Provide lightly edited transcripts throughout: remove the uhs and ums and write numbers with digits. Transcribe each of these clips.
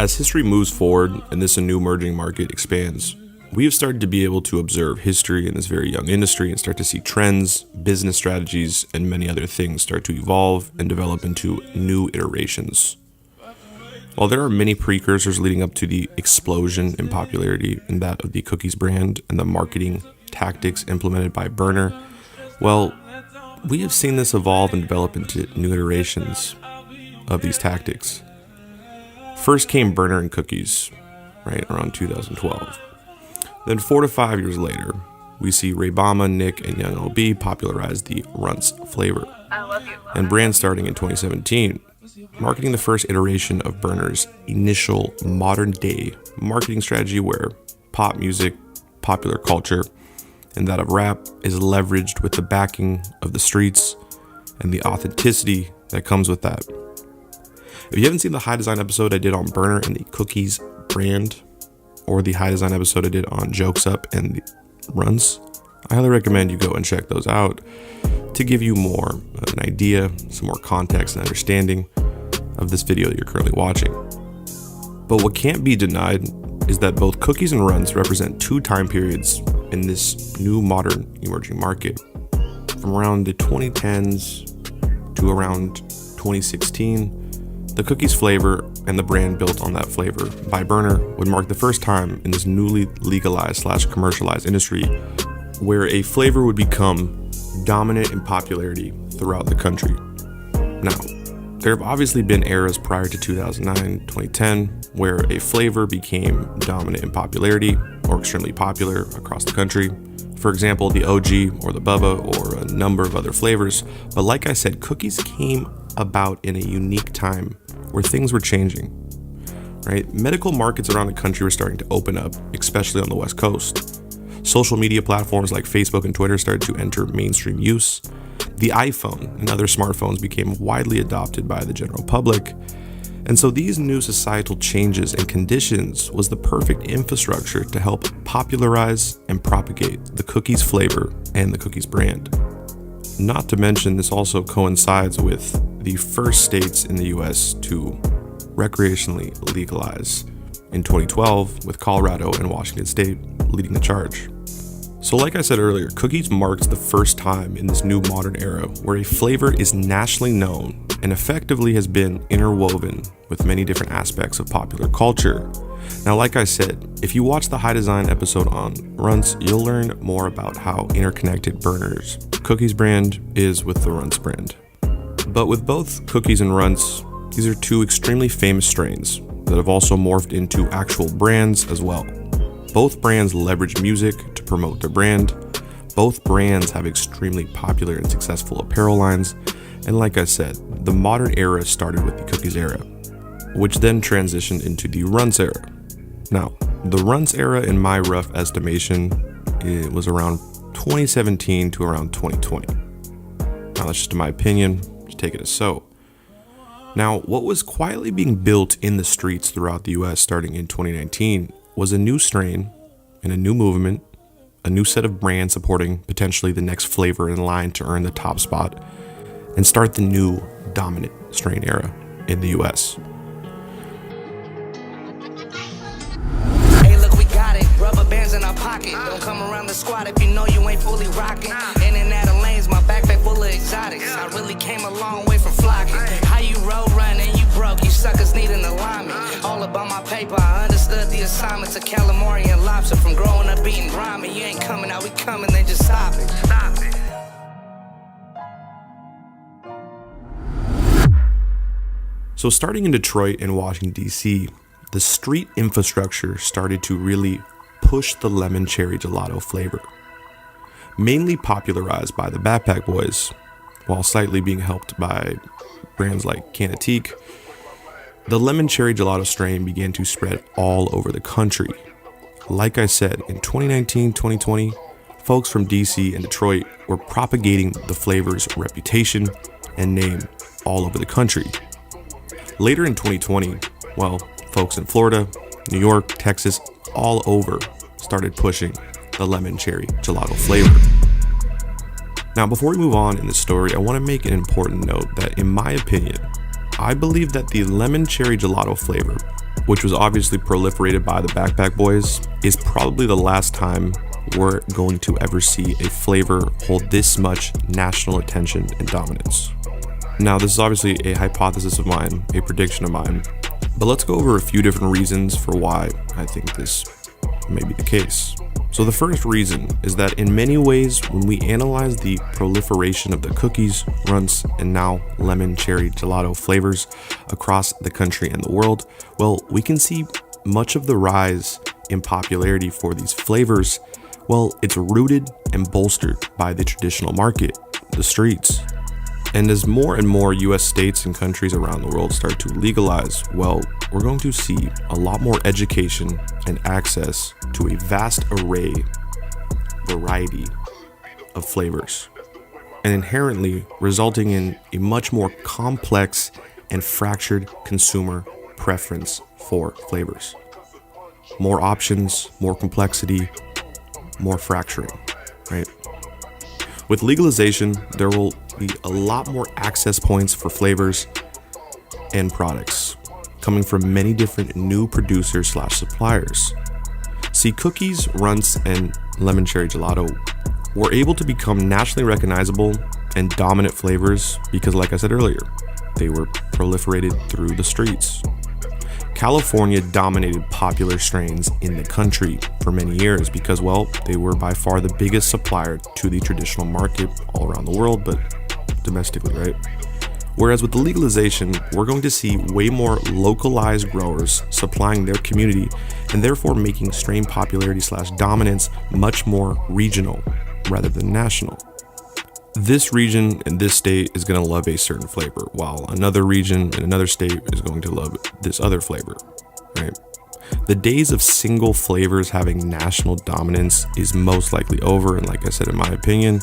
As history moves forward and this new emerging market expands, we have started to be able to observe history in this very young industry and start to see trends, business strategies, and many other things start to evolve and develop into new iterations. While there are many precursors leading up to the explosion in popularity in that of the cookies brand and the marketing tactics implemented by Berner, well, we have seen this evolve and develop into new iterations of these tactics. First came Berner and cookies, right around 2012. Then 4 to 5 years later, we see Ray Bama, Nick, and Young LB popularize the Runts flavor. And brand starting in 2017, marketing the first iteration of Berner's initial modern-day marketing strategy where pop music, popular culture, and that of rap is leveraged with the backing of the streets and the authenticity that comes with that. If you haven't seen the High Design episode I did on Berner and the cookies brand, or the High Design episode I did on Jokes Up and the Runs, I highly recommend you go and check those out to give you more of an idea, some more context and understanding of this video that you're currently watching. But what can't be denied is that both cookies and runs represent two time periods in this new modern emerging market. From around the 2010s to around 2016, the cookies flavor and the brand built on that flavor by Berner would mark the first time in this newly legalized / commercialized industry where a flavor would become dominant in popularity throughout the country. Now, there have obviously been eras prior to 2009, 2010, where a flavor became dominant in popularity or extremely popular across the country. For example, the OG or the Bubba or a number of other flavors. But like I said, cookies came about in a unique time where things were changing, right? Medical markets around the country were starting to open up, especially on the West Coast. Social media platforms like Facebook and Twitter started to enter mainstream use. The iPhone and other smartphones became widely adopted by the general public. And so these new societal changes and conditions was the perfect infrastructure to help popularize and propagate the cookies flavor and the cookies brand. Not to mention, this also coincides with the first states in the US to recreationally legalize in 2012, with Colorado and Washington State leading the charge. So like I said earlier, cookies marks the first time in this new modern era where a flavor is nationally known and effectively has been interwoven with many different aspects of popular culture. Now, like I said, if you watch the High Design episode on Runts, you'll learn more about how interconnected Berner's cookies brand is with the Runts brand. But with both cookies and Runts, these are two extremely famous strains that have also morphed into actual brands as well. Both brands leverage music to promote their brand. Both brands have extremely popular and successful apparel lines. And like I said, the modern era started with the cookies era, which then transitioned into the Runts era. Now, the Runts era, in my rough estimation, it was around 2017 to around 2020. Now, that's just my opinion. Just take it as so. Now, what was quietly being built in the streets throughout the US starting in 2019 was a new strain and a new movement, a new set of brands supporting potentially the next flavor in line to earn the top spot and start the new dominant strain era in the US. Hey, look, we got it. Rubber bands in our pocket. Don't come around the squad if you know you ain't fully rocking. In and out of lanes, my backpack full of exotics. I really came a long way from flocking. How you road running, you broke, you suckers need an alignment. All about my paper, I understood the assignments of calamari and lobster. From growing up eating grimy, you ain't coming out, we coming, then just stop it. Stop it. So starting in Detroit and Washington, D.C., the street infrastructure started to really push the lemon cherry gelato flavor. Mainly popularized by the Backpack Boys, while slightly being helped by brands like Cannabis, the lemon cherry gelato strain began to spread all over the country. Like I said, in 2019, 2020, folks from DC and Detroit were propagating the flavor's reputation and name all over the country. Later in 2020, well, folks in Florida, New York, Texas, all over started pushing the lemon cherry gelato flavor. Now, before we move on in this story, I want to make an important note that in my opinion, I believe that the lemon cherry gelato flavor which was obviously proliferated by the Backpack Boys, is probably the last time we're going to ever see a flavor hold this much national attention and dominance. Now, this is obviously a hypothesis of mine, a prediction of mine, but let's go over a few different reasons for why I think this may be the case. So the first reason is that in many ways, when we analyze the proliferation of the cookies, runts, and now lemon cherry gelato flavors across the country and the world, well, we can see much of the rise in popularity for these flavors. Well, it's rooted and bolstered by the traditional market, the streets. And as more and more US states and countries around the world start to legalize, well, we're going to see a lot more education and access to a vast variety of flavors, and inherently resulting in a much more complex and fractured consumer preference for flavors. More options, more complexity, more fracturing, right? With legalization, there will be a lot more access points for flavors and products coming from many different new producers / suppliers. See, cookies, runts, and lemon cherry gelato were able to become nationally recognizable and dominant flavors because, like I said earlier, they were proliferated through the streets. California dominated popular strains in the country for many years because, well, they were by far the biggest supplier to the traditional market all around the world, but domestically, right? Whereas with the legalization, we're going to see way more localized growers supplying their community and therefore making strain popularity / dominance much more regional rather than national. This region in this state is going to love a certain flavor, while another region in another state is going to love this other flavor, right? The days of single flavors having national dominance is most likely over, and like I said, in my opinion,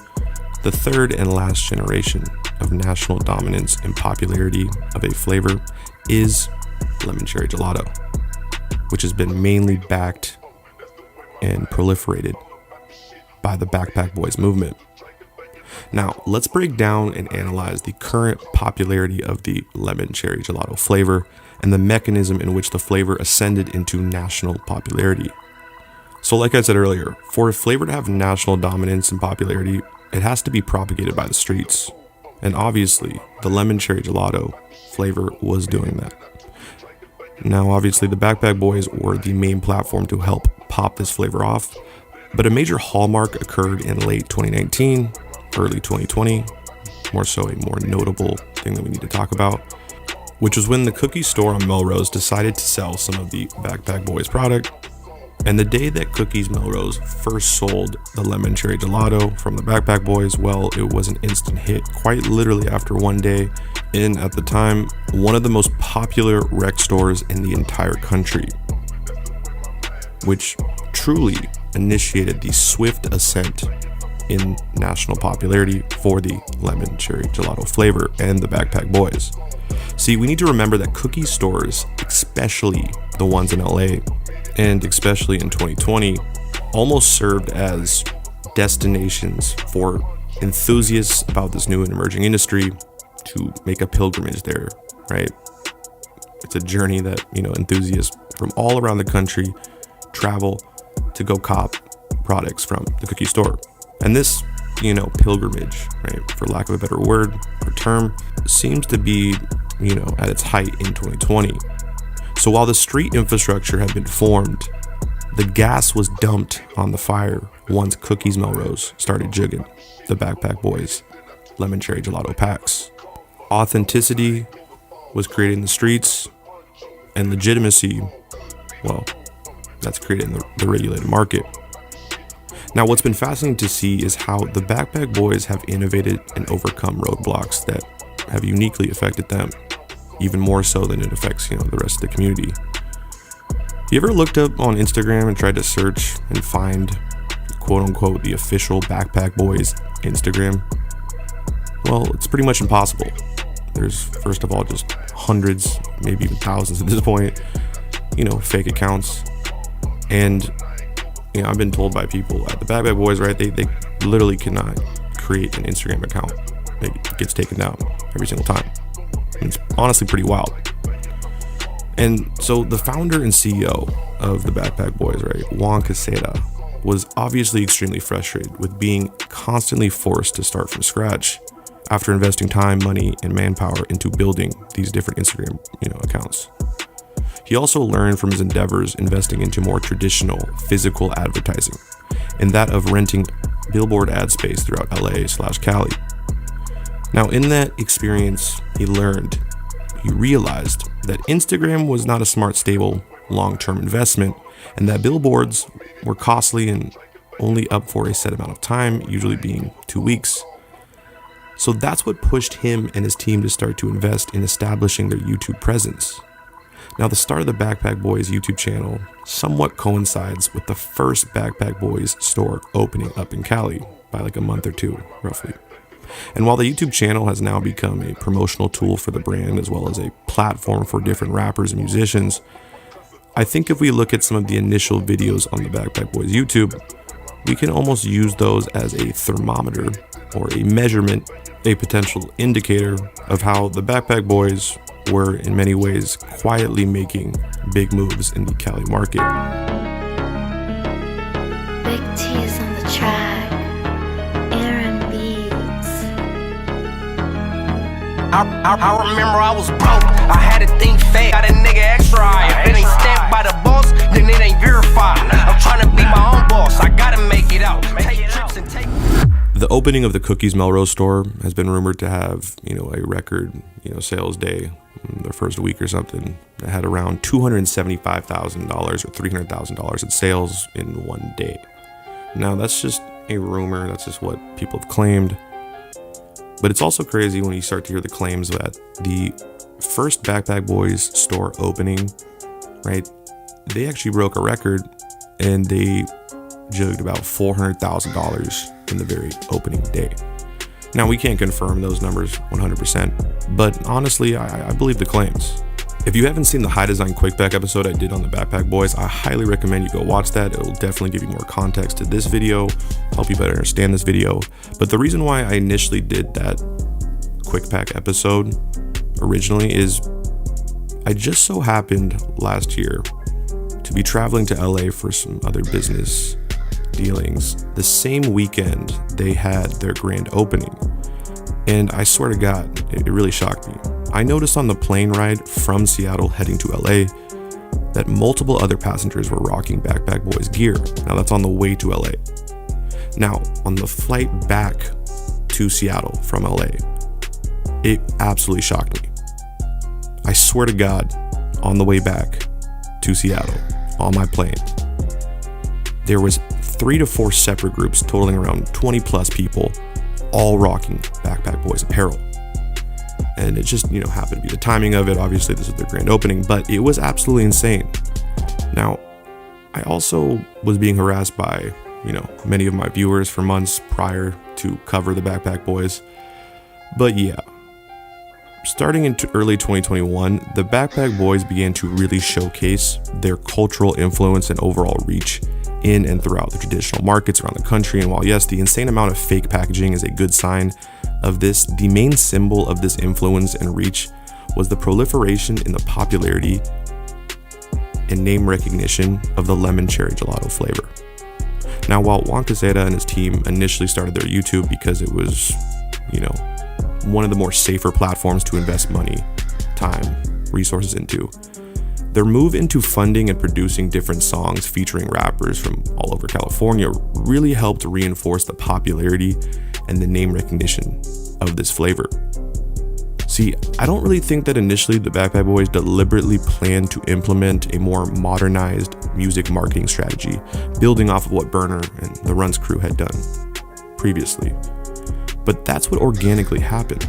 the third and last generation of national dominance and popularity of a flavor is lemon cherry gelato, which has been mainly backed and proliferated by the Backpack Boys movement. Now, let's break down and analyze the current popularity of the lemon cherry gelato flavor and the mechanism in which the flavor ascended into national popularity. So like I said earlier, for a flavor to have national dominance and popularity, it has to be propagated by the streets. And obviously, the lemon cherry gelato flavor was doing that. Now, obviously, the Backpack Boys were the main platform to help pop this flavor off, but a major hallmark occurred in late 2019, early 2020, more so a more notable thing that we need to talk about, which was when the cookie store on Melrose decided to sell some of the Backpack Boys product. And the day that Cookies Melrose first sold the lemon cherry gelato from the Backpack Boys, well, it was an instant hit, quite literally after one day, in, at the time, one of the most popular rec stores in the entire country, which truly initiated the swift ascent in national popularity for the lemon cherry gelato flavor and the Backpack Boys. See, we need to remember that cookie stores, especially the ones in LA, and especially in 2020, almost served as destinations for enthusiasts about this new and emerging industry to make a pilgrimage there, right? It's a journey that, enthusiasts from all around the country travel to go cop products from the cookie store. And this, pilgrimage, right, for lack of a better word or term, seems to be, at its height in 2020. So while the street infrastructure had been formed, the gas was dumped on the fire once Cookies Melrose started jigging the Backpack Boys lemon cherry gelato packs. Authenticity was created in the streets, and legitimacy, well, that's created in the regulated market. Now, what's been fascinating to see is how the Backpack Boys have innovated and overcome roadblocks that have uniquely affected them, even more so than it affects, the rest of the community. You ever looked up on Instagram and tried to search and find, quote unquote, the official Backpack Boys Instagram? Well, it's pretty much impossible. There's, first of all, just hundreds, maybe even thousands at this point, fake accounts. And I've been told by people at the Backpack Boys, right, they literally cannot create an Instagram account. It gets taken down every single time. It's honestly pretty wild. And so the founder and CEO of the Backpack Boys, right, Juan Caseta, was obviously extremely frustrated with being constantly forced to start from scratch after investing time, money, and manpower into building these different Instagram, accounts. He also learned from his endeavors investing into more traditional physical advertising and that of renting billboard ad space throughout LA/Cali. Now, in that experience, he realized that Instagram was not a smart, stable, long-term investment, and that billboards were costly and only up for a set amount of time, usually being 2 weeks. So that's what pushed him and his team to start to invest in establishing their YouTube presence. Now, the start of the Backpack Boys YouTube channel somewhat coincides with the first Backpack Boys store opening up in Cali by like a month or two, roughly. And while the YouTube channel has now become a promotional tool for the brand as well as a platform for different rappers and musicians, I think if we look at some of the initial videos on the Backpack Boys YouTube, we can almost use those as a thermometer or a measurement, a potential indicator of how the Backpack Boys were in many ways quietly making big moves in the Cali market. Big T's on the track, Aaron Beats. I remember I was broke, I had to think fake, got a nigga extra high. If it ain't stamped by the boss, then it ain't verified. I'm trying to be my own boss, I gotta make it out. Take trips and take. The opening of the Cookies Melrose store has been rumored to have, a record, sales day, the first week or something. That had around $275,000 or $300,000 in sales in one day. Now, that's just a rumor. That's just what people have claimed. But it's also crazy when you start to hear the claims that the first Backpack Boys store opening, right, they actually broke a record and they jugged about $400,000 in the very opening day. Now, we can't confirm those numbers 100%, but honestly, I believe the claims. If you haven't seen the High Design Quick Back episode I did on the Backpack Boys, I highly recommend you go watch that. It will definitely give you more context to this video, help you better understand this video. But the reason why I initially did that Quick Pack episode originally is I just so happened last year to be traveling to LA for some other business dealings the same weekend they had their grand opening. And I swear to God, it really shocked me. I noticed on the plane ride from Seattle heading to LA that multiple other passengers were rocking Backpack Boys gear. Now, that's on the way to LA. Now, on the flight back to Seattle from LA, it absolutely shocked me. I swear to God, on the way back to Seattle on my plane, there was 3 to 4 separate groups totaling around 20 plus people, all rocking Backpack Boys apparel. And it just, happened to be the timing of it. Obviously, this is their grand opening, but it was absolutely insane. Now, I also was being harassed by, many of my viewers for months prior to cover the Backpack Boys. But yeah, starting in early 2021, the Backpack Boys began to really showcase their cultural influence and overall reach in and throughout the traditional markets around the country. And while yes, the insane amount of fake packaging is a good sign of this, the main symbol of this influence and reach was the proliferation in the popularity and name recognition of the lemon cherry gelato flavor. Now, while Juan Caseta and his team initially started their YouTube because it was, one of the more safer platforms to invest money, time, resources into, their move into funding and producing different songs featuring rappers from all over California really helped reinforce the popularity and the name recognition of this flavor. See, I don't really think that initially the Backpack Boys deliberately planned to implement a more modernized music marketing strategy, building off of what Burner and the Runs crew had done previously. But that's what organically happened.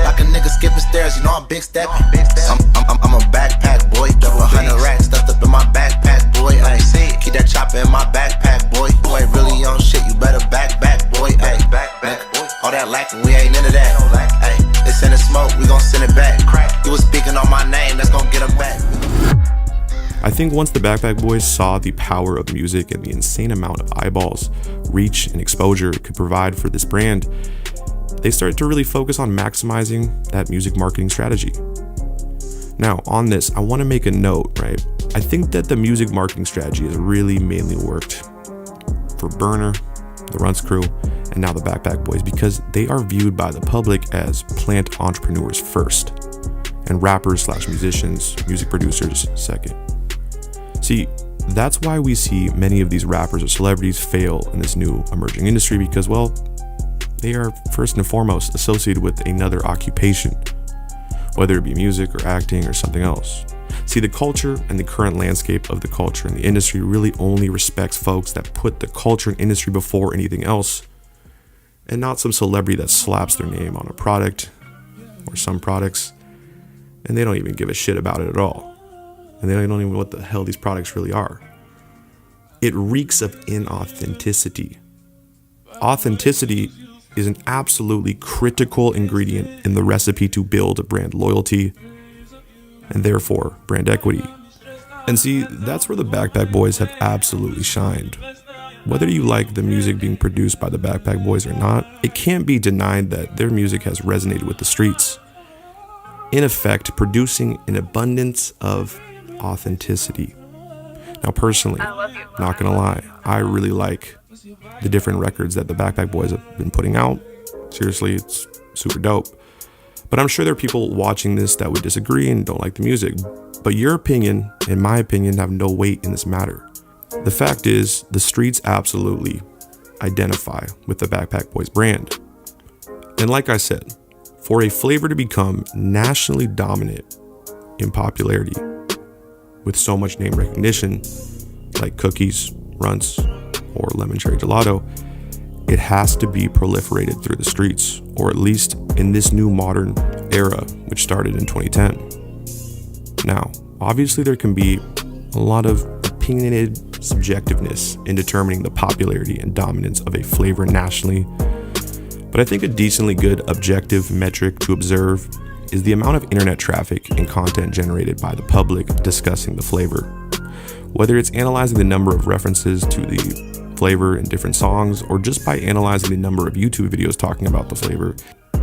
Like a nigga skipping stairs, I'm big stepping. I'm a backpack boy, double 100 racks stuffed up in my backpack boy. Ay, keep that chopper in my backpack boy. You ain't really on shit, you better back boy. Ay, all that lacking, we ain't into that. Ay, they send the smoke, we gon' send it back. You was speaking on my name, that's gon' get them back. I think once the Backpack Boys saw the power of music and the insane amount of eyeballs, reach, and exposure it could provide for this brand, they started to really focus on maximizing that music marketing strategy. Now, on this, I want to make a note, right? I think that the music marketing strategy has really mainly worked for Burner, the Runs crew, and now the Backpack Boys, because they are viewed by the public as plant entrepreneurs first, and rappers / musicians, music producers second. See, that's why we see many of these rappers or celebrities fail in this new emerging industry, because, well, they are first and foremost associated with another occupation, whether it be music or acting or something else. See, the culture and the current landscape of the culture and the industry really only respects folks that put the culture and industry before anything else, and not some celebrity that slaps their name on a product or some products, and they don't even give a shit about it at all. And they don't even know what the hell these products really are. It reeks of inauthenticity. Authenticity is an absolutely critical ingredient in the recipe to build a brand loyalty and therefore brand equity. And see, that's where the Backpack Boys have absolutely shined. Whether you like the music being produced by the Backpack Boys or not, it can't be denied that their music has resonated with the streets, in effect producing an abundance of authenticity. Now, personally, not gonna lie, I really like the different records that the Backpack Boys have been putting out. Seriously, it's super dope. But I'm sure there are people watching this that would disagree and don't like the music. But your opinion and my opinion have no weight in this matter. The fact is, the streets absolutely identify with the Backpack Boys brand. And like I said, for a flavor to become nationally dominant in popularity with so much name recognition, like Cookies, Runts, or Lemon Cherry Gelato, it has to be proliferated through the streets, or at least in this new modern era, which started in 2010. Now, obviously there can be a lot of opinionated subjectiveness in determining the popularity and dominance of a flavor nationally, but I think a decently good objective metric to observe is the amount of internet traffic and content generated by the public discussing the flavor. Whether it's analyzing the number of references to the flavor in different songs, or just by analyzing the number of YouTube videos talking about the flavor,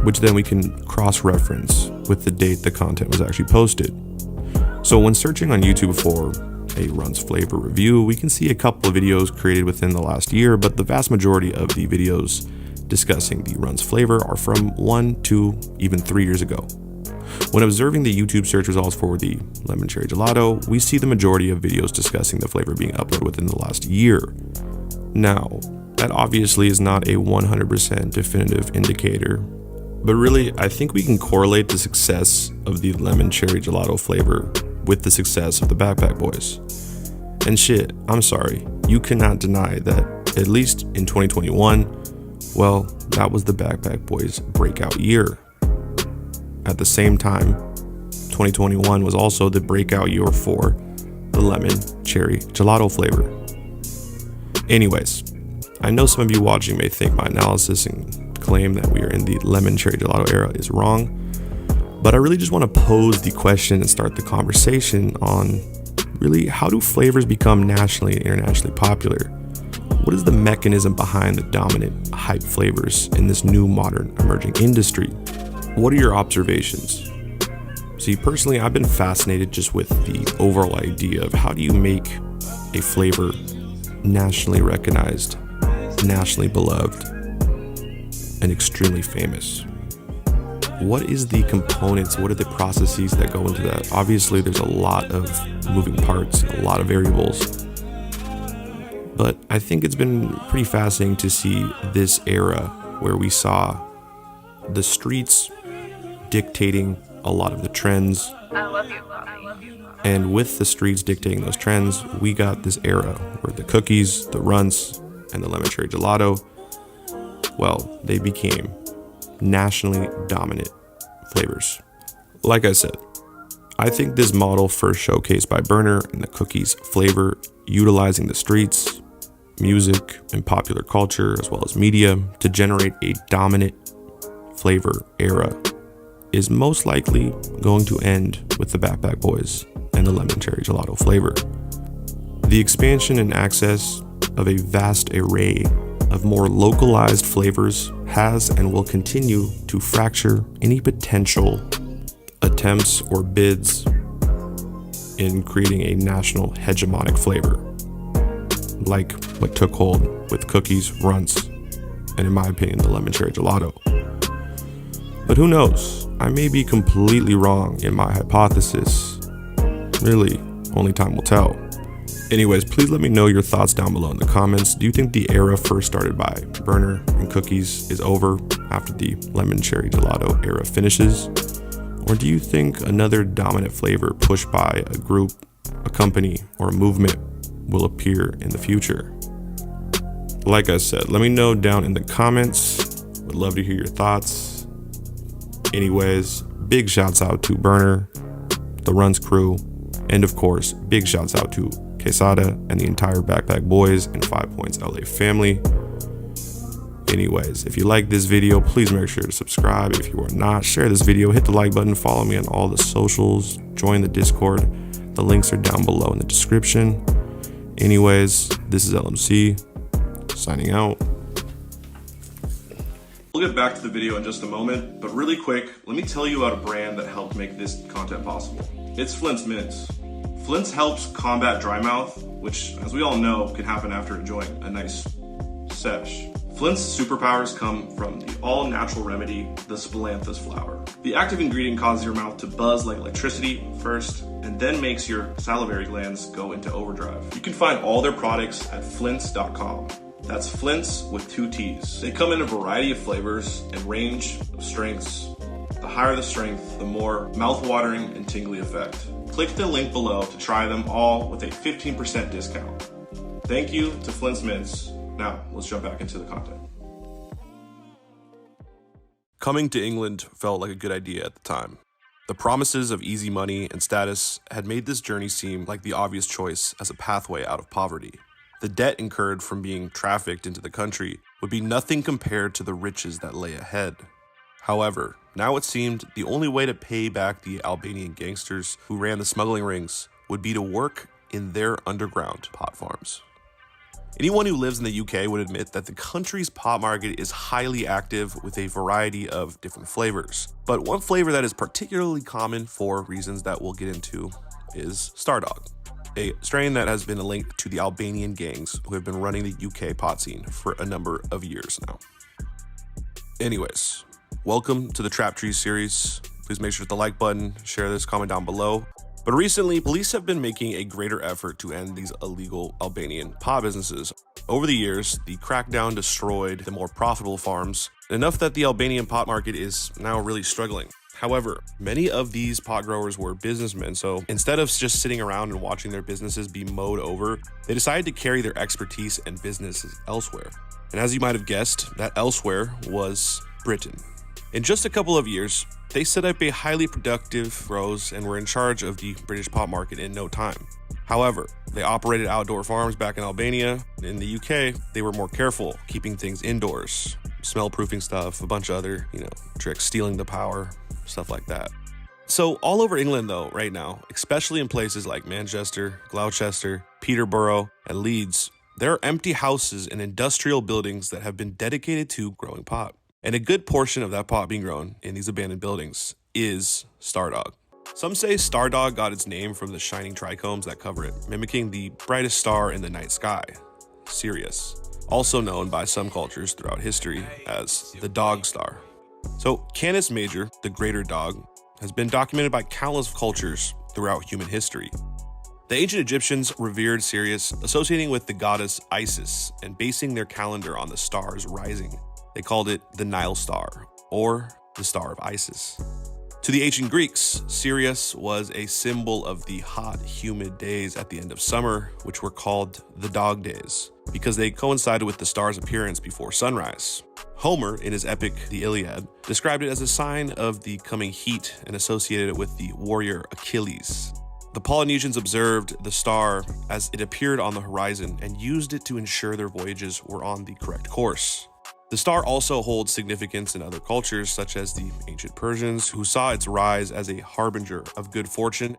which then we can cross-reference with the date the content was actually posted. So when searching on YouTube for a Runs flavor review, we can see a couple of videos created within the last year, but the vast majority of the videos discussing the Runs flavor are from 1, 2, even 3 years ago. When observing the YouTube search results for the Lemon Cherry Gelato, we see the majority of videos discussing the flavor being uploaded within the last year. Now, that obviously is not a 100% definitive indicator, but really, I think we can correlate the success of the Lemon Cherry Gelato flavor with the success of the Backpack Boys. And shit, I'm sorry, you cannot deny that, at least in 2021, well, that was the Backpack Boys' breakout year. At the same time, 2021 was also the breakout year for the Lemon Cherry Gelato flavor. Anyways, I know some of you watching may think my analysis and claim that we are in the Lemon Cherry Gelato era is wrong, but I really just want to pose the question and start the conversation on really, how do flavors become nationally and internationally popular? What is the mechanism behind the dominant hype flavors in this new modern emerging industry? What are your observations? See, personally, I've been fascinated just with the overall idea of how do you make a flavor nationally recognized, nationally beloved, and extremely famous. What is the components, what are the processes that go into that? Obviously, there's a lot of moving parts, a lot of variables, but I think it's been pretty fascinating to see this era where we saw the streets dictating a lot of the trends. And with the streets dictating those trends, we got this era where the Cookies, the Runts, and the Lemon Cherry Gelato, well, they became nationally dominant flavors. Like I said, I think this model first showcased by Burner and the Cookies flavor, utilizing the streets, music, and popular culture, as well as media, to generate a dominant flavor era, is most likely going to end with the Backpack Boys and the Lemon Cherry Gelato flavor. The expansion and access of a vast array of more localized flavors has and will continue to fracture any potential attempts or bids in creating a national hegemonic flavor, like what took hold with cookies, runts, and in my opinion, the lemon cherry gelato. But who knows? I may be completely wrong in my hypothesis. Really, only time will tell. Anyways, please let me know your thoughts down below in the comments. Do you think the era first started by Burner and cookies is over after the lemon cherry gelato era finishes? Or do you think another dominant flavor pushed by a group, a company, or a movement will appear in the future? Like I said, let me know down in the comments. Would love to hear your thoughts. Anyways, big shouts out to Burner, the Runs crew, and of course, big shouts out to Quesada and the entire Backpack Boys and 5 Points LA family. Anyways, if you like this video, please make sure to subscribe. If you are not, share this video, hit the like button, follow me on all the socials, join the Discord. The links are down below in the description. Anyways, this is LMC, signing out. We'll get back to the video in just a moment, but really quick, let me tell you about a brand that helped make this content possible. It's Flint's Mints. Flint's helps combat dry mouth, which, as we all know, can happen after enjoying a nice sesh. Flint's superpowers come from the all-natural remedy, the Spilanthes flower. The active ingredient causes your mouth to buzz like electricity first, and then makes your salivary glands go into overdrive. You can find all their products at flints.com. That's Flints with 2 T's. They come in a variety of flavors and range of strengths. The higher the strength, the more mouth-watering and tingly effect. Click the link below to try them all with a 15% discount. Thank you to Flint's Mints. Now, let's jump back into the content. Coming to England felt like a good idea at the time. The promises of easy money and status had made this journey seem like the obvious choice as a pathway out of poverty. The debt incurred from being trafficked into the country would be nothing compared to the riches that lay ahead. However, now it seemed the only way to pay back the Albanian gangsters who ran the smuggling rings would be to work in their underground pot farms. Anyone who lives in the UK would admit that the country's pot market is highly active with a variety of different flavors. But one flavor that is particularly common for reasons that we'll get into is Stardog, a strain that has been linked to the Albanian gangs who have been running the UK pot scene for a number of years now. Anyways, welcome to the Trap Trees series. Please make sure to hit the like button, share this, comment down below. But recently, police have been making a greater effort to end these illegal Albanian pot businesses. Over the years, the crackdown destroyed the more profitable farms, enough that the Albanian pot market is now really struggling. However, many of these pot growers were businessmen, so instead of just sitting around and watching their businesses be mowed over, they decided to carry their expertise and businesses elsewhere. And as you might have guessed, that elsewhere was Britain. In just a couple of years, they set up a highly productive grows and were in charge of the British pot market in no time. However, they operated outdoor farms back in Albania. In the UK, they were more careful, keeping things indoors, smell-proofing stuff, a bunch of other, tricks, stealing the power, stuff like that. So all over England though, right now, especially in places like Manchester, Gloucester, Peterborough, and Leeds, there are empty houses and industrial buildings that have been dedicated to growing pot. And a good portion of that pot being grown in these abandoned buildings is Stardog. Some say Stardog got its name from the shining trichomes that cover it, mimicking the brightest star in the night sky, Sirius, also known by some cultures throughout history as the dog star. So Canis Major, the greater dog, has been documented by countless cultures throughout human history. The ancient Egyptians revered Sirius, associating with the goddess Isis and basing their calendar on the stars rising. They called it the Nile Star, or the Star of Isis. To the ancient Greeks, Sirius was a symbol of the hot, humid days at the end of summer, which were called the dog days, because they coincided with the star's appearance before sunrise. Homer, in his epic The Iliad, described it as a sign of the coming heat and associated it with the warrior Achilles. The Polynesians observed the star as it appeared on the horizon and used it to ensure their voyages were on the correct course. The star also holds significance in other cultures, such as the ancient Persians, who saw its rise as a harbinger of good fortune.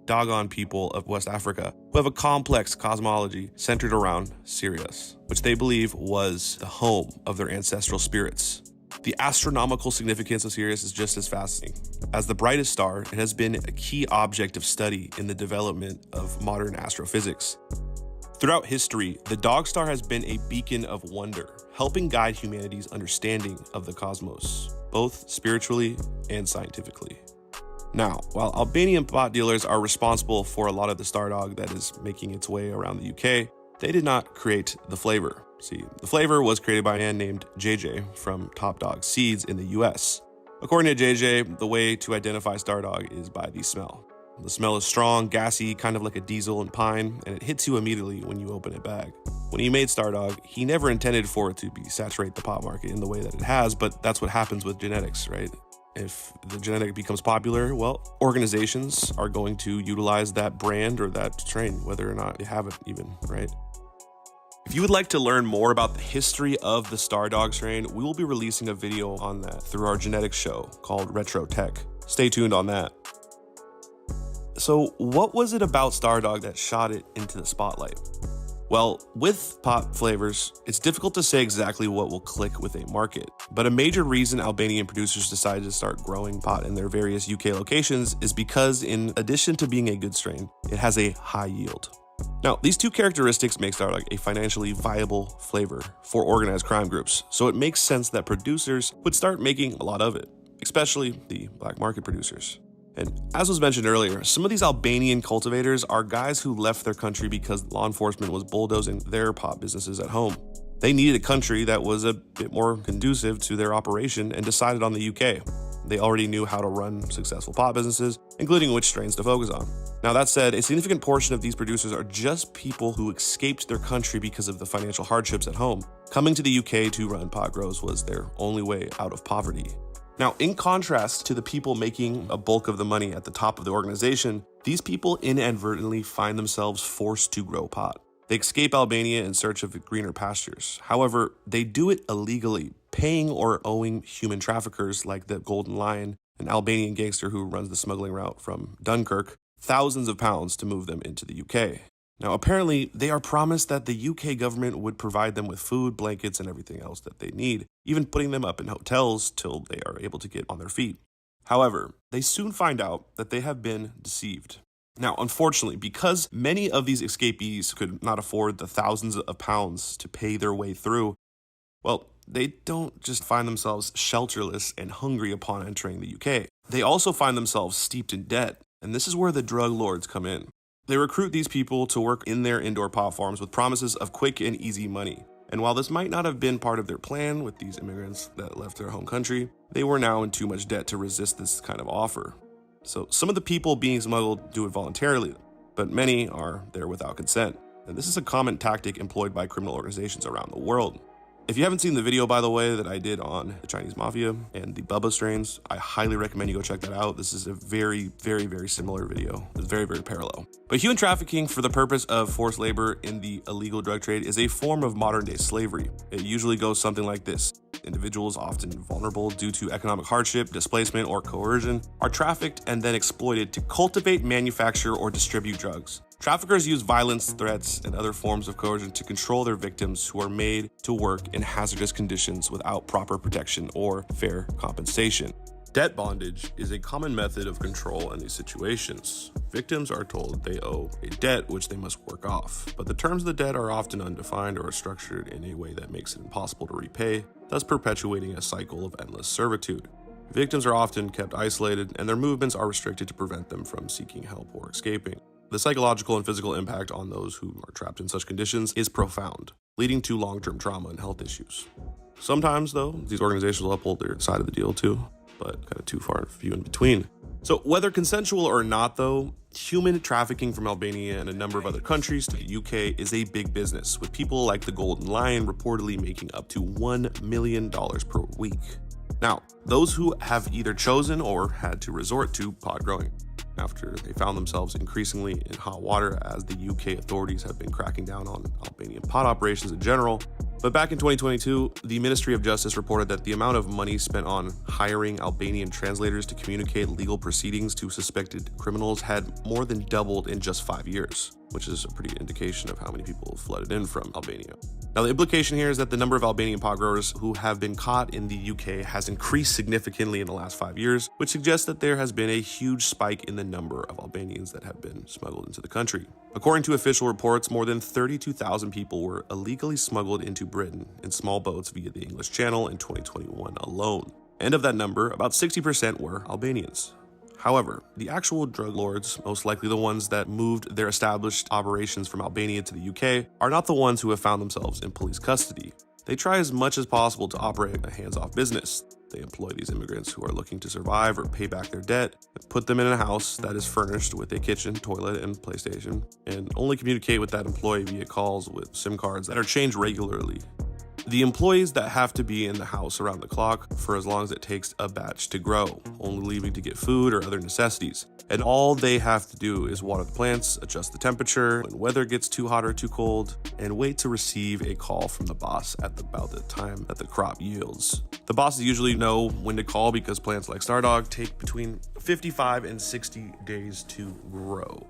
Dogon people of West Africa, who have a complex cosmology centered around Sirius, which they believe was the home of their ancestral spirits. The The astronomical significance of Sirius is just as fascinating. As the brightest star, it has been a key object of study in the development of modern astrophysics. Throughout history, the dog star has been a beacon of wonder, helping guide humanity's understanding of the cosmos, both spiritually and scientifically. Now, while Albanian pot dealers are responsible for a lot of the star dog that is making its way around the UK, they did not create the flavor. See, the flavor was created by a man named JJ from Top Dog Seeds in the US. According to JJ, the way to identify star dog is by the smell. The smell is strong, gassy, kind of like a diesel and pine, and it hits you immediately when you open a bag. When he made star dog, he never intended for it to saturate the pot market in the way that it has, but that's what happens with genetics, right? If the genetic becomes popular, well, organizations are going to utilize that brand or that strain, whether or not they have it even, right? If you would like to learn more about the history of the star dog strain, we will be releasing a video on that through our genetics show called Retro Tech. Stay tuned on that. So what was it about star dog that shot it into the spotlight? Well, with pot flavors, it's difficult to say exactly what will click with a market, but a major reason Albanian producers decided to start growing pot in their various UK locations is because in addition to being a good strain, it has a high yield. Now, these two characteristics make star dog a financially viable flavor for organized crime groups, so it makes sense that producers would start making a lot of it, especially the black market producers. And as was mentioned earlier, some of these Albanian cultivators are guys who left their country because law enforcement was bulldozing their pot businesses at home. They needed a country that was a bit more conducive to their operation and decided on the UK. They already knew how to run successful pot businesses, including which strains to focus on. Now that said, a significant portion of these producers are just people who escaped their country because of the financial hardships at home. Coming to the UK to run pot grows was their only way out of poverty. Now, in contrast to the people making a bulk of the money at the top of the organization, these people inadvertently find themselves forced to grow pot. They escape Albania in search of greener pastures. However, they do it illegally, paying or owing human traffickers like the Golden Lion, an Albanian gangster who runs the smuggling route from Dunkirk, thousands of pounds to move them into the UK. Now, apparently, they are promised that the UK government would provide them with food, blankets, and everything else that they need, even putting them up in hotels till they are able to get on their feet. However, they soon find out that they have been deceived. Now, unfortunately, because many of these escapees could not afford the thousands of pounds to pay their way through, well, they don't just find themselves shelterless and hungry upon entering the UK. They also find themselves steeped in debt, and this is where the drug lords come in. They recruit these people to work in their indoor pot farms with promises of quick and easy money. And while this might not have been part of their plan with these immigrants that left their home country, they were now in too much debt to resist this kind of offer. So some of the people being smuggled do it voluntarily, but many are there without consent. And this is a common tactic employed by criminal organizations around the world. If you haven't seen the video, by the way, that I did on the Chinese Mafia and the Bubba strains, I highly recommend you go check that out. This is a very, very, very similar video. It's very, very parallel. But human trafficking for the purpose of forced labor in the illegal drug trade is a form of modern day slavery. It usually goes something like this. Individuals, often vulnerable due to economic hardship, displacement, or coercion, are trafficked and then exploited to cultivate, manufacture, or distribute drugs. Traffickers use violence, threats, and other forms of coercion to control their victims who are made to work in hazardous conditions without proper protection or fair compensation. Debt bondage is a common method of control in these situations. Victims are told they owe a debt which they must work off, but the terms of the debt are often undefined or are structured in a way that makes it impossible to repay, thus perpetuating a cycle of endless servitude. Victims are often kept isolated, and their movements are restricted to prevent them from seeking help or escaping. The psychological and physical impact on those who are trapped in such conditions is profound, leading to long-term trauma and health issues. Sometimes, though, these organizations will uphold their side of the deal too, but kind of too far and few in between. So whether consensual or not, though, human trafficking from Albania and a number of other countries to the UK is a big business, with people like the Golden Lion reportedly making up to $1 million per week. Now, those who have either chosen or had to resort to pot growing after they found themselves increasingly in hot water as the UK authorities have been cracking down on Albanian pot operations in general, But back in 2022, the Ministry of Justice reported that the amount of money spent on hiring Albanian translators to communicate legal proceedings to suspected criminals had more than doubled in just 5 years, which is a pretty indication of how many people flooded in from Albania. Now, the implication here is that the number of Albanian pot growers who have been caught in the UK has increased significantly in the last 5 years, which suggests that there has been a huge spike in the number of Albanians that have been smuggled into the country. According to official reports, more than 32,000 people were illegally smuggled into Britain in small boats via the English Channel in 2021 alone. And of that number, about 60% were Albanians. However, the actual drug lords, most likely the ones that moved their established operations from Albania to the UK, are not the ones who have found themselves in police custody. They try as much as possible to operate a hands-off business. They employ these immigrants who are looking to survive or pay back their debt, and put them in a house that is furnished with a kitchen, toilet, and PlayStation, and only communicate with that employee via calls with SIM cards that are changed regularly. The employees that have to be in the house around the clock for as long as it takes a batch to grow, only leaving to get food or other necessities. And all they have to do is water the plants, adjust the temperature when weather gets too hot or too cold, and wait to receive a call from the boss at about the time that the crop yields. The bosses usually know when to call because plants like Stardog take between 55 and 60 days to grow.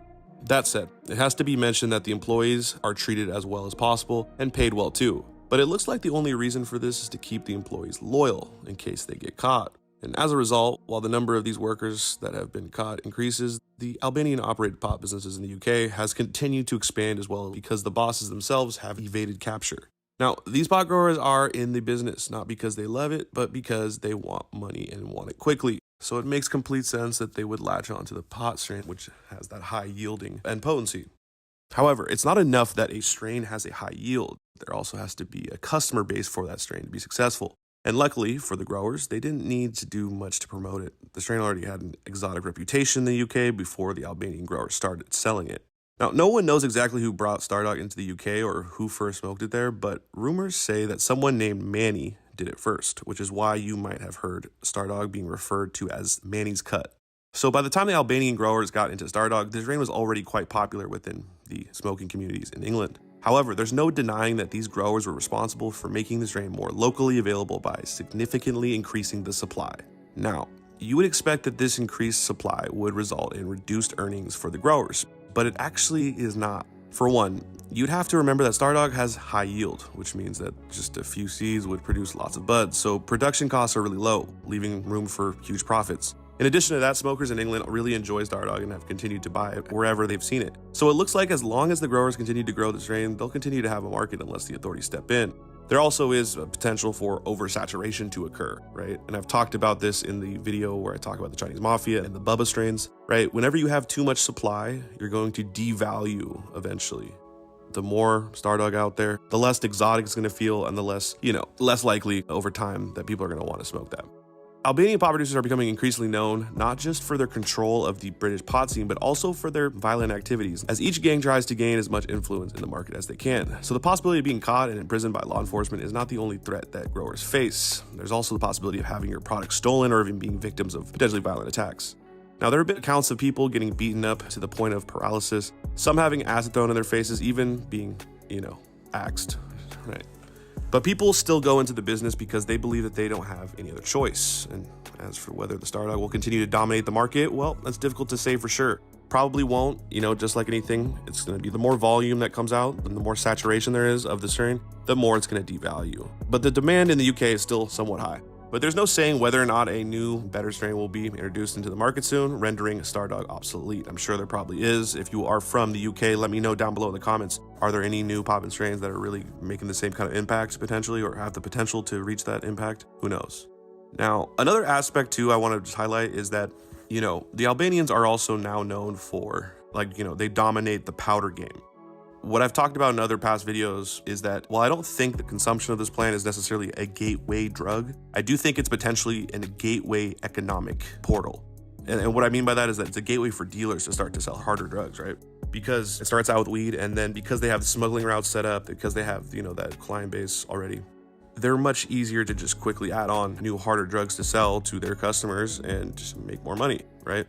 That said, it has to be mentioned that the employees are treated as well as possible and paid well too. But it looks like the only reason for this is to keep the employees loyal in case they get caught. And as a result, while the number of these workers that have been caught increases, the Albanian-operated pot businesses in the UK has continued to expand as well because the bosses themselves have evaded capture. Now, these pot growers are in the business not because they love it, but because they want money and want it quickly. So it makes complete sense that they would latch onto the pot strain, which has that high yielding and potency. However, it's not enough that a strain has a high yield. There also has to be a customer base for that strain to be successful. And luckily for the growers, they didn't need to do much to promote it. The strain already had an exotic reputation in the UK before the Albanian growers started selling it. Now, no one knows exactly who brought Stardog into the UK or who first smoked it there, but rumors say that someone named Manny did it first, which is why you might have heard Stardog being referred to as Manny's Cut. So by the time the Albanian growers got into Stardog, the strain was already quite popular within the smoking communities in England. However, there's no denying that these growers were responsible for making the strain more locally available by significantly increasing the supply. Now, you would expect that this increased supply would result in reduced earnings for the growers, but it actually is not. For one, you'd have to remember that Stardog has high yield, which means that just a few seeds would produce lots of buds, so production costs are really low, leaving room for huge profits. In addition to that, smokers in England really enjoy Stardog and have continued to buy it wherever they've seen it. So it looks like as long as the growers continue to grow the strain, they'll continue to have a market unless the authorities step in. There also is a potential for oversaturation to occur, right? And I've talked about this in the video where I talk about the Chinese mafia and the Bubba strains, right? Whenever you have too much supply, you're going to devalue eventually. The more Stardog out there, the less exotic it's going to feel and the less likely over time that people are going to want to smoke that. Albanian pot producers are becoming increasingly known not just for their control of the British pot scene, but also for their violent activities, as each gang tries to gain as much influence in the market as they can. So the possibility of being caught and imprisoned by law enforcement is not the only threat that growers face. There's also the possibility of having your product stolen or even being victims of potentially violent attacks. Now, there have been accounts of people getting beaten up to the point of paralysis, some having acid thrown in their faces, even being, axed, right? But people still go into the business because they believe that they don't have any other choice. And as for whether the Stardog will continue to dominate the market, well, that's difficult to say for sure. Probably won't, just like anything, it's going to be the more volume that comes out and the more saturation there is of the strain, the more it's going to devalue. But the demand in the UK is still somewhat high. But there's no saying whether or not a new, better strain will be introduced into the market soon, rendering Stardog obsolete. I'm sure there probably is. If you are from the UK, let me know down below in the comments. Are there any new poppin' strains that are really making the same kind of impact potentially, or have the potential to reach that impact? Who knows? Now, another aspect too I want to just highlight is that, the Albanians are also now known for, they dominate the powder game. What I've talked about in other past videos is that while I don't think the consumption of this plant is necessarily a gateway drug, I do think it's potentially a gateway economic portal. And what I mean by that is that it's a gateway for dealers to start to sell harder drugs, right? Because it starts out with weed, and then because they have the smuggling routes set up, because they have, that client base already, they're much easier to just quickly add on new harder drugs to sell to their customers and just make more money, right?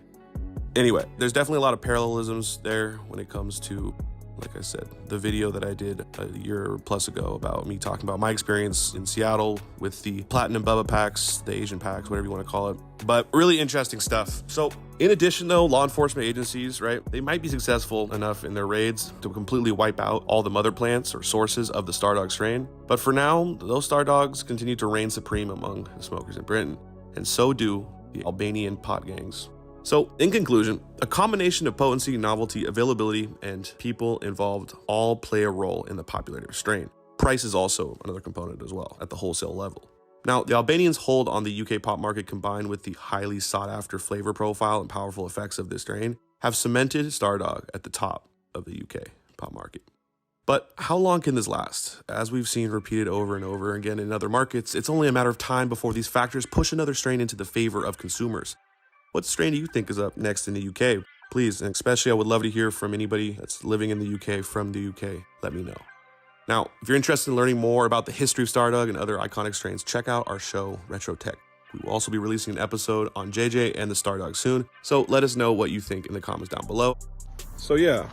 Anyway, there's definitely a lot of parallelisms there when it comes to like I said, the video that I did a year plus ago about me talking about my experience in Seattle with the Platinum Bubba packs, the Asian packs, whatever you want to call it. But really interesting stuff. So in addition though, law enforcement agencies, right, they might be successful enough in their raids to completely wipe out all the mother plants or sources of the Stardog strain. But for now, those Stardogs continue to reign supreme among the smokers in Britain. And so do the Albanian pot gangs. So, in conclusion, a combination of potency, novelty, availability, and people involved all play a role in the popularity of strain. Price is also another component as well at the wholesale level. Now, the Albanians' hold on the UK pop market, combined with the highly sought-after flavor profile and powerful effects of this strain, have cemented Stardog at the top of the UK pop market. But how long can this last? As we've seen repeated over and over again in other markets, it's only a matter of time before these factors push another strain into the favor of consumers. What strain do you think is up next in the UK? Please, and especially I would love to hear from anybody that's living in the UK from the UK. Let me know. Now, if you're interested in learning more about the history of Stardog and other iconic strains, check out our show, Retro Tech. We will also be releasing an episode on JJ and the Stardog soon, so let us know what you think in the comments down below. So yeah,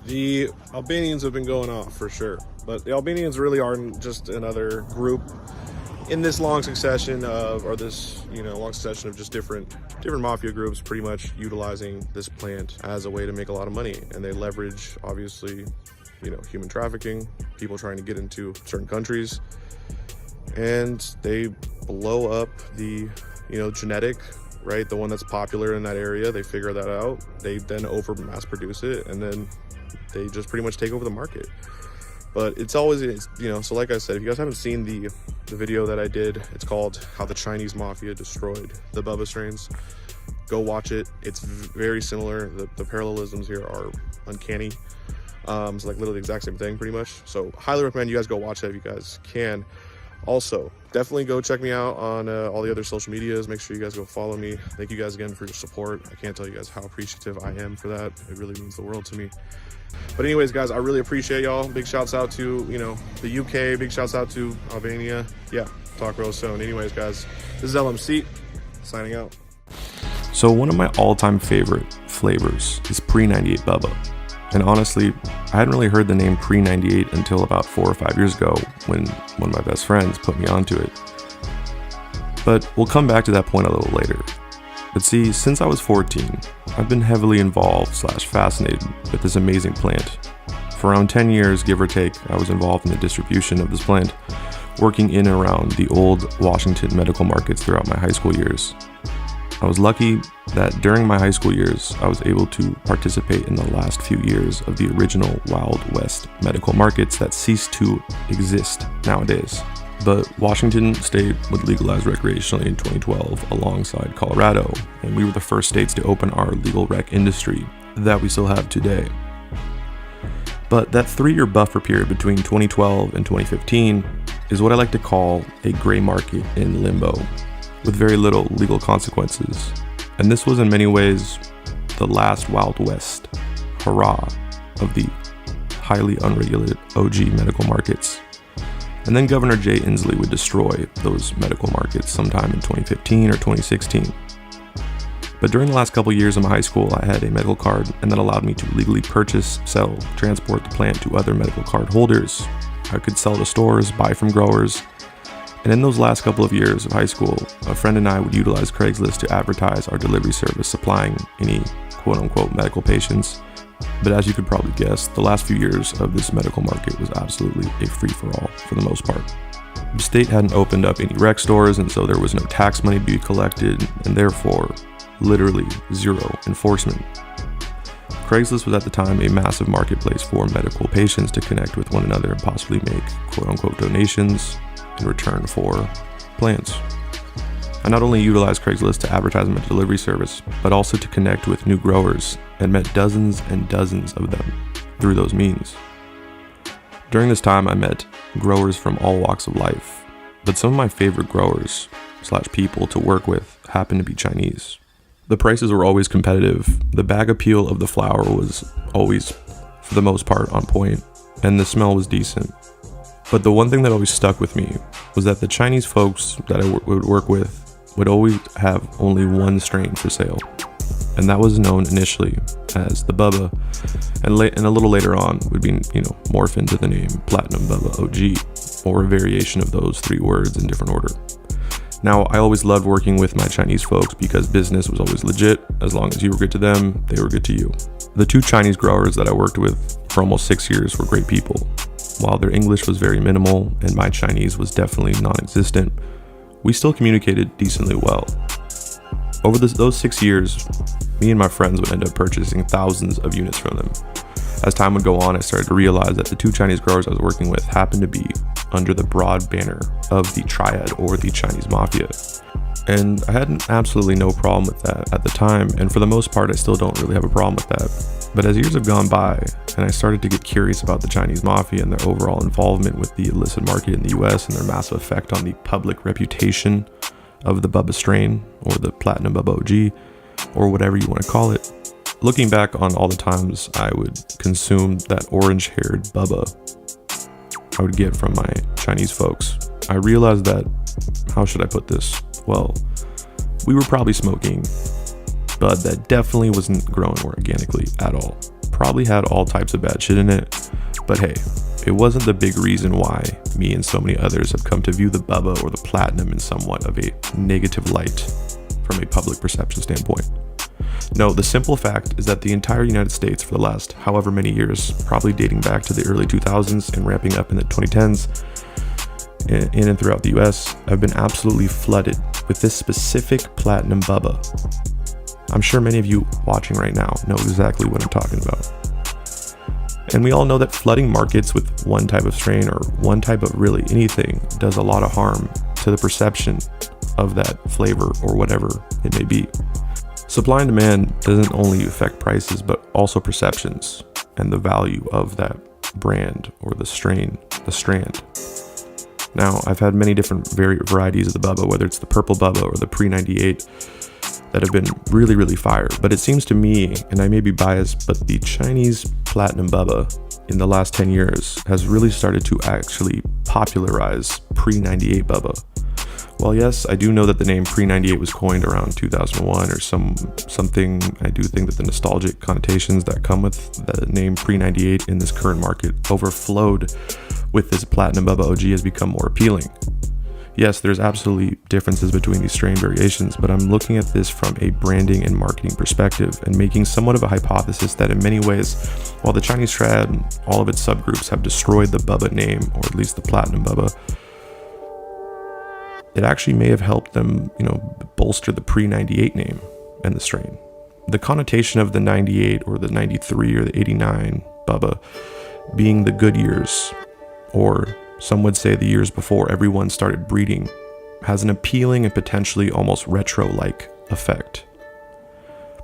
the Albanians have been going off for sure, but the Albanians really aren't just another group in this long succession of just different mafia groups pretty much utilizing this plant as a way to make a lot of money. And they leverage, obviously, human trafficking, people trying to get into certain countries, and they blow up the, genetic, right? The one that's popular in that area. They figure that out. They then over mass produce it, and then they just pretty much take over the market. But it's always, so like I said, if you guys haven't seen the video that I did, it's called How the Chinese Mafia Destroyed the Bubba Strains. Go watch it. It's very similar. The parallelisms here are uncanny. It's like literally the exact same thing pretty much. So highly recommend you guys go watch that if you guys can. Also, definitely go check me out on all the other social medias. Make sure you guys go follow me. Thank you guys again for your support. I can't tell you guys how appreciative I am for that. It really means the world to me. But anyways, guys, I really appreciate y'all. Big shouts out to, the UK. Big shouts out to Albania. Yeah, talk real soon. Anyways, guys, this is LMC signing out. So one of my all-time favorite flavors is pre-98 Bubba. And honestly, I hadn't really heard the name pre-98 until about 4 or 5 years ago when one of my best friends put me onto it. But we'll come back to that point a little later. But see, since I was 14, I've been heavily involved / fascinated with this amazing plant. For around 10 years, give or take, I was involved in the distribution of this plant, working in and around the old Washington medical markets throughout my high school years. I was lucky that during my high school years, I was able to participate in the last few years of the original Wild West medical markets that ceased to exist nowadays. But Washington state would legalize recreationally in 2012 alongside Colorado, and we were the first states to open our legal rec industry that we still have today. But that 3-year buffer period between 2012 and 2015 is what I like to call a gray market in limbo, with very little legal consequences. And this was in many ways the last Wild West hurrah of the highly unregulated OG medical markets. And then Governor Jay Inslee would destroy those medical markets sometime in 2015 or 2016. But during the last couple years of my high school, I had a medical card, and that allowed me to legally purchase, sell, transport the plant to other medical card holders. I could sell to stores, buy from growers. And in those last couple of years of high school, a friend and I would utilize Craigslist to advertise our delivery service, supplying any quote-unquote medical patients. But as you could probably guess, the last few years of this medical market was absolutely a free-for-all for the most part. The state hadn't opened up any rec stores, and so there was no tax money to be collected, and therefore, literally zero enforcement. Craigslist was at the time a massive marketplace for medical patients to connect with one another and possibly make quote-unquote donations in return for plants. I not only utilized Craigslist to advertise my delivery service, but also to connect with new growers and met dozens and dozens of them through those means. During this time, I met growers from all walks of life, but some of my favorite growers / people to work with happened to be Chinese. The prices were always competitive, the bag appeal of the flower was always, for the most part, on point, and the smell was decent. But the one thing that always stuck with me was that the Chinese folks that I would work with would always have only one strain for sale. and that was known initially as the Bubba, and a little later on would be, morph into the name Platinum Bubba OG, or a variation of those three words in different order. Now, I always loved working with my Chinese folks because business was always legit. As long as you were good to them, they were good to you. The two Chinese growers that I worked with for almost 6 years were great people. While their English was very minimal and my Chinese was definitely non-existent, we still communicated decently well. Over those 6 years, me and my friends would end up purchasing thousands of units from them. As time would go on, I started to realize that the two Chinese growers I was working with happened to be under the broad banner of the Triad or the Chinese Mafia. And I had absolutely no problem with that at the time, and for the most part, I still don't really have a problem with that. But as years have gone by, and I started to get curious about the Chinese Mafia and their overall involvement with the illicit market in the US and their massive effect on the public reputation of the Bubba strain, or the Platinum Bubba OG, or whatever you want to call it, looking back on all the times I would consume that orange-haired Bubba I would get from my Chinese folks, I realized that, how should I put this? Well, we were probably smoking bud that definitely wasn't grown organically at all. Probably had all types of bad shit in it, but hey, it wasn't the big reason why me and so many others have come to view the Bubba or the Platinum in somewhat of a negative light from a public perception standpoint. No, the simple fact is that the entire United States for the last however many years, probably dating back to the early 2000s and ramping up in the 2010s, in and throughout the US, have been absolutely flooded with this specific Platinum Bubba. I'm sure many of you watching right now know exactly what I'm talking about. And we all know that flooding markets with one type of strain or one type of really anything does a lot of harm to the perception of that flavor or whatever it may be. Supply and demand doesn't only affect prices, but also perceptions and the value of that brand or the strain, the strand. Now, I've had many different varieties of the Bubba, whether it's the purple Bubba or the pre-98, that have been really, really fire. But it seems to me, and I may be biased, but the Chinese Platinum Bubba in the last 10 years has really started to actually popularize pre-98 Bubba. While yes, I do know that the name pre-98 was coined around 2001 or something, I do think that the nostalgic connotations that come with the name pre-98 in this current market overflowed with this Platinum Bubba OG has become more appealing. Yes, there's absolutely differences between these strain variations, but I'm looking at this from a branding and marketing perspective and making somewhat of a hypothesis that in many ways, while the Chinese trad and all of its subgroups have destroyed the Bubba name, or at least the Platinum Bubba, it actually may have helped them, bolster the pre-98 name and the strain. The connotation of the 98 or the 93 or the 89 Bubba being the good years, or some would say the years before everyone started breeding, has an appealing and potentially almost retro-like effect.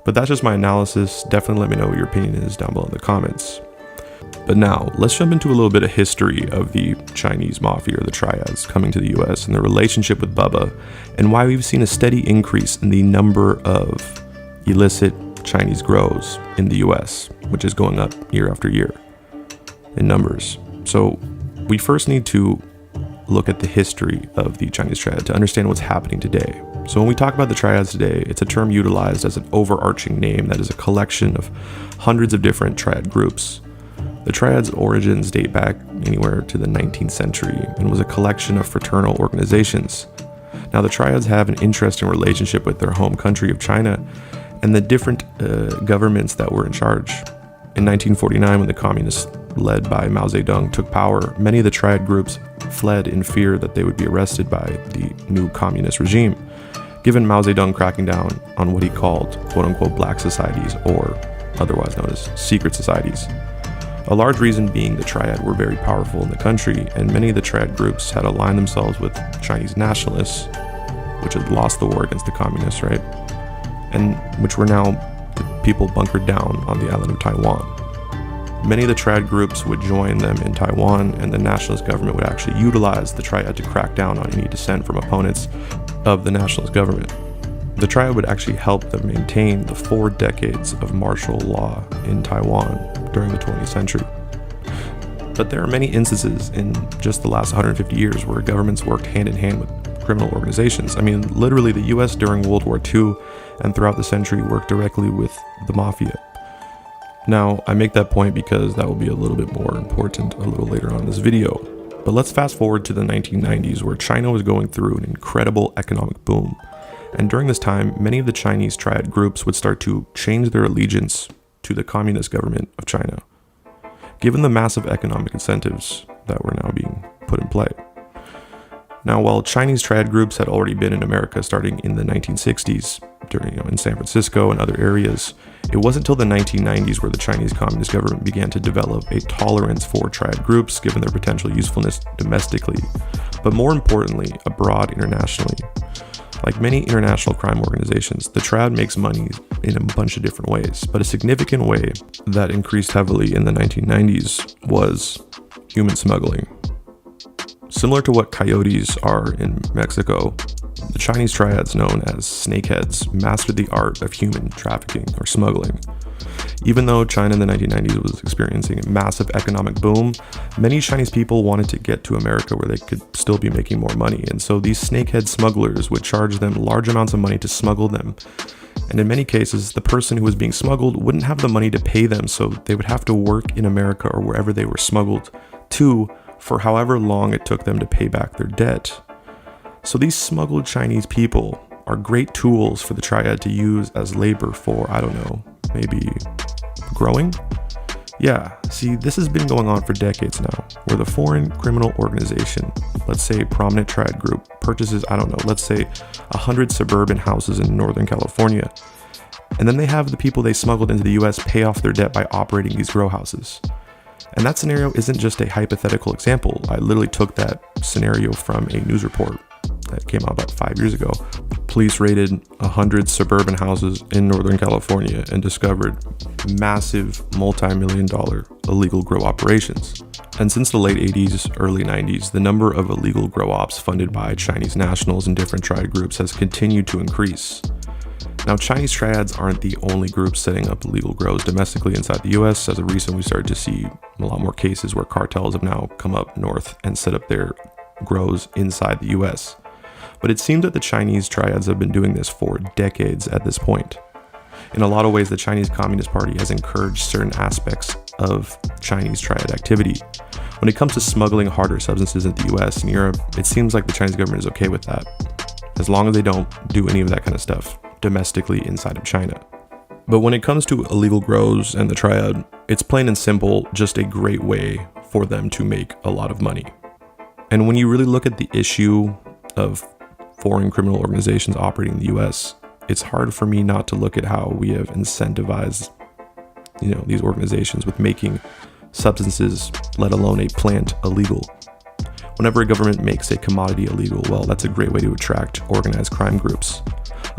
But that's just my analysis. Definitely let me know what your opinion is down below in the comments. But now, let's jump into a little bit of history of the Chinese Mafia or the Triads coming to the US and their relationship with Bubba, and why we've seen a steady increase in the number of illicit Chinese grows in the US, which is going up year after year in numbers. So we first need to look at the history of the Chinese Triad to understand what's happening today. So when we talk about the Triads today, it's a term utilized as an overarching name that is a collection of hundreds of different Triad groups. The Triad's origins date back anywhere to the 19th century and was a collection of fraternal organizations. Now, the Triads have an interesting relationship with their home country of China and the different governments that were in charge. In 1949, when the communists led by Mao Zedong took power, many of the Triad groups fled in fear that they would be arrested by the new communist regime, given Mao Zedong cracking down on what he called quote-unquote black societies, or otherwise known as secret societies. A large reason being the Triad were very powerful in the country, and many of the Triad groups had aligned themselves with Chinese nationalists, which had lost the war against the communists, right? And which were now people bunkered down on the island of Taiwan. Many of the Triad groups would join them in Taiwan, and the nationalist government would actually utilize the Triad to crack down on any dissent from opponents of the nationalist government. The Triad would actually help them maintain the 4 decades of martial law in Taiwan during the 20th century. But there are many instances in just the last 150 years where governments worked hand in hand with criminal organizations. I mean, literally the US during World War II and throughout the century worked directly with the mafia. Now, I make that point because that will be a little bit more important a little later on in this video. But let's fast forward to the 1990s, where China was going through an incredible economic boom. And during this time, many of the Chinese triad groups would start to change their allegiance to the communist government of China, given the massive economic incentives that were now being put in play. Now, while Chinese triad groups had already been in America starting in the 1960s, in San Francisco and other areas, it wasn't until the 1990s where the Chinese Communist government began to develop a tolerance for triad groups given their potential usefulness domestically, but more importantly, abroad internationally. Like many international crime organizations, the triad makes money in a bunch of different ways, but a significant way that increased heavily in the 1990s was human smuggling. Similar to what coyotes are in Mexico, the Chinese triads known as snakeheads mastered the art of human trafficking or smuggling. Even though China in the 1990s was experiencing a massive economic boom, many Chinese people wanted to get to America where they could still be making more money, and so these snakehead smugglers would charge them large amounts of money to smuggle them. And in many cases, the person who was being smuggled wouldn't have the money to pay them, so they would have to work in America or wherever they were smuggled to for however long it took them to pay back their debt. So these smuggled Chinese people are great tools for the triad to use as labor for, I don't know, maybe growing? Yeah, see, this has been going on for decades now, where the foreign criminal organization, let's say a prominent triad group, purchases, I don't know, let's say 100 suburban houses in Northern California, and then they have the people they smuggled into the US pay off their debt by operating these grow houses. And that scenario isn't just a hypothetical example. I literally took that scenario from a news report that came out about 5 years ago. Police raided 100 suburban houses in Northern California and discovered massive multi-million-dollar illegal grow operations. And since the late 80s, early 90s, the number of illegal grow ops funded by Chinese nationals and different triad groups has continued to increase. Now, Chinese triads aren't the only groups setting up illegal grows domestically inside the US. As of recent, we started to see a lot more cases where cartels have now come up north and set up their grows inside the US. But it seems that the Chinese triads have been doing this for decades at this point. In a lot of ways, the Chinese Communist Party has encouraged certain aspects of Chinese triad activity. When it comes to smuggling harder substances into the US and Europe, it seems like the Chinese government is okay with that, as long as they don't do any of that kind of stuff domestically inside of China. But when it comes to illegal grows and the triad, it's plain and simple just a great way for them to make a lot of money. And when you really look at the issue of foreign criminal organizations operating in the US, it's hard for me not to look at how we have incentivized, these organizations with making substances, let alone a plant, illegal. Whenever a government makes a commodity illegal, well, that's a great way to attract organized crime groups.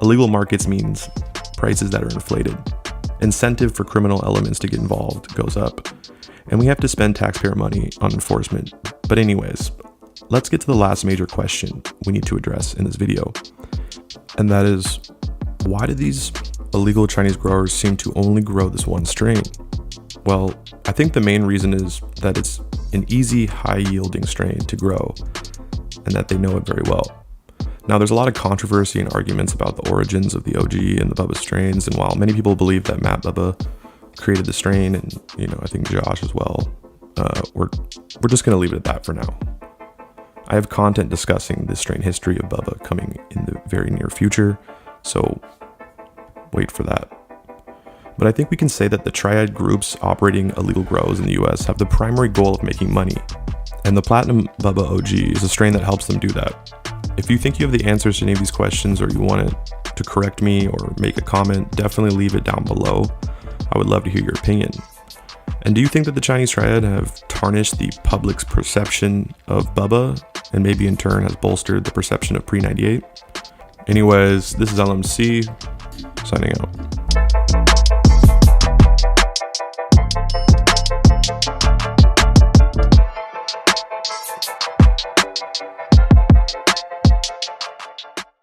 Illegal markets means prices that are inflated. Incentive for criminal elements to get involved goes up. And we have to spend taxpayer money on enforcement. But anyways, let's get to the last major question we need to address in this video. And that is, why do these illegal Chinese growers seem to only grow this one strain? Well, I think the main reason is that it's an easy, high-yielding strain to grow, and that they know it very well. Now, there's a lot of controversy and arguments about the origins of the OG and the Bubba strains, and while many people believe that Matt Bubba created the strain, and I think Josh as well, we're just going to leave it at that for now. I have content discussing the strain history of Bubba coming in the very near future, so wait for that. But I think we can say that the triad groups operating illegal grows in the US have the primary goal of making money, and the Platinum Bubba OG is a strain that helps them do that. If you think you have the answers to any of these questions, or you want to correct me or make a comment, definitely leave it down below. I would love to hear your opinion. And do you think that the Chinese triad have tarnished the public's perception of Bubba, and maybe in turn has bolstered the perception of Pre-98? Anyways, this is LMC, signing out.